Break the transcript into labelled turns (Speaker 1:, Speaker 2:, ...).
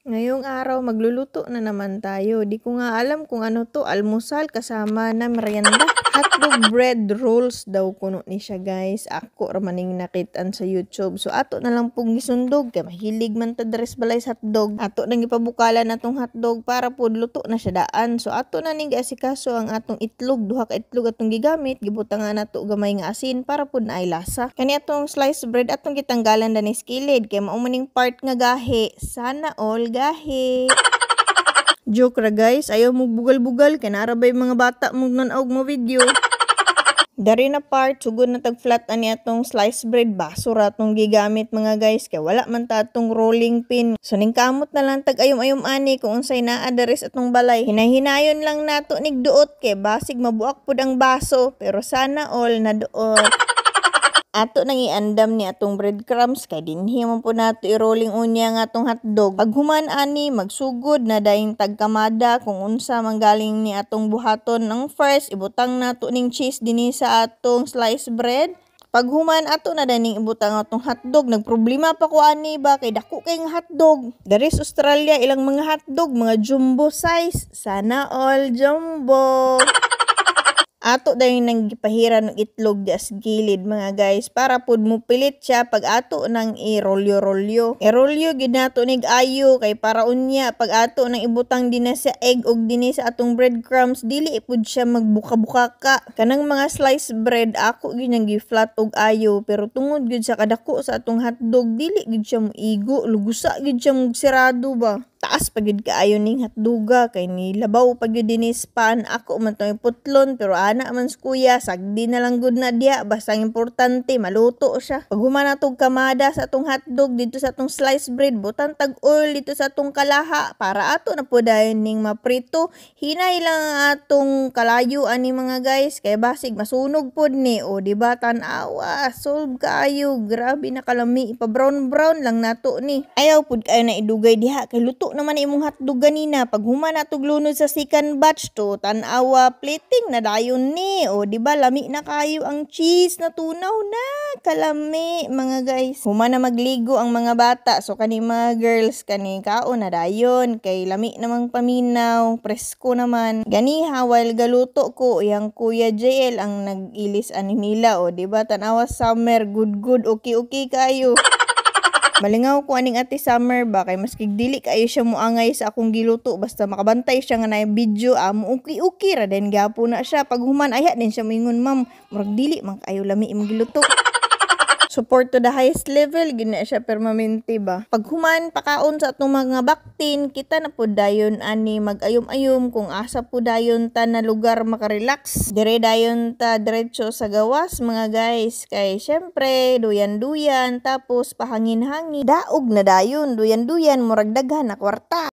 Speaker 1: Ngayong araw magluluto na naman tayo. Di ko nga alam kung ano to, almusal kasama na merienda. Hotdog bread rolls daw kuno ni siya guys. Ako ramaning nakitaan sa YouTube. So ato na lang pong gisundog kay mahilig man ta deres balay sa hotdog. Ato nang ipabukalan natong hotdog para pud luto na siya daan. So ato na ning giasikaso ang atong itlog, duha ka itlog atong gigamit, gibutangan nato gamay nga asin para pud naay lasa. Kani atong sliced bread atong gitanggalan dani skilid kay mao maning part nga gahi. Sana all gahi. Joke ra guys, ayaw mo bugal-bugal kay narabay mga bata mong nanaog mo video. Dari na part, sugod na tag-flat ani atong sliced bread, baso ra atong gigamit mga guys, kay wala man ta atong rolling pin. So ning kamot na lang tag-ayom-ayom ani kung unsay naa deres atong balay. Hinahinayon lang nato nigduot kay basig mabuak pud ang baso, pero sana all na duot. Ato nang iandam ni atong breadcrumbs kay dinhi man po nato i-rolling unya nga atong hotdog. Pag human ani magsugod na daing tagkamada kung unsa manggaling ni atong buhaton. Ang first ibutang nato ning cheese dinhi sa atong sliced bread. Pag human ato na daning ibutang atong hotdog, nagproblema pa ko ani ba kay dako kay nga hotdog. Dari sa Australia ilang mga hotdog mga jumbo size. Sana all jumbo. Ato dahil nang gipahiran ng itlog di as gilid mga guys para pud mo pilit siya pag ato nang i-rolyo-rolyo. I-rolyo gid nato nig ayo kay para unya pag ato nang ibutang dinhi sa egg og dinhi sa atong breadcrumbs dili pud siya magbuka-buka ka. Kanang mga sliced bread ako gyud nang gi-flat og ayo pero tungod gyud sa kadako sa atong hotdog dili gyud siya moigo, lugusa gyud siya sirado ba. Taas pa gyud kaayo ning hotdoga kay nilabaw pa gyud dinhi sa pan. Ako man tong putlon pero ana man sa kuya sagdi na lang gud na diha basta ang importante maluto siya. Pag human natog kamada sa atong hotdog dito sa atong sliced bread butang tag oil dito sa atong kalaha para ato na pud dayon ning maprito. Hinay lang ang atong kalayo ani mga guys kay basig masunog pud ni o di ba tan-awa solve kaayo grabe na kalami ipa brown lang nato ni. Ayaw pud kayo na idugay diha kay luto naman imong hotdog ganina. Pag human natog lunod sa second batch to tan-awa plating na dayon ni o di ba lami na kayo ang cheese na tunaw na kalami mga guys. Human na magligo ang mga bata so kani mga girls kani kaon na dayon kay lami namang paminaw presko naman. Ganiha while galuto ko yang Kuya JL ang nag-ilis ani nila o di ba tan-awa summer good okay kayo. Malingaw ko aning ate Summer ba kay maski dili kayo siya moangay sa akong giluto basta makabantay siya nga na video amo okay ra den gyapon na siya. Pag human aya din siya moingon ma'am murag dili man kayo lami imong giluto. Support to the highest level gina siya permanente ba. Pag human pakaon sa atong mga baktin kita na pud dayon ani mag-ayom-ayom kung asa pud dayon ta na lugar makarelax. Dire dayon ta diretso sa gawas mga guys kay syempre duyan-duyan tapos pahangin-hangin daog na dayon duyan-duyan murag daghan na kwarta.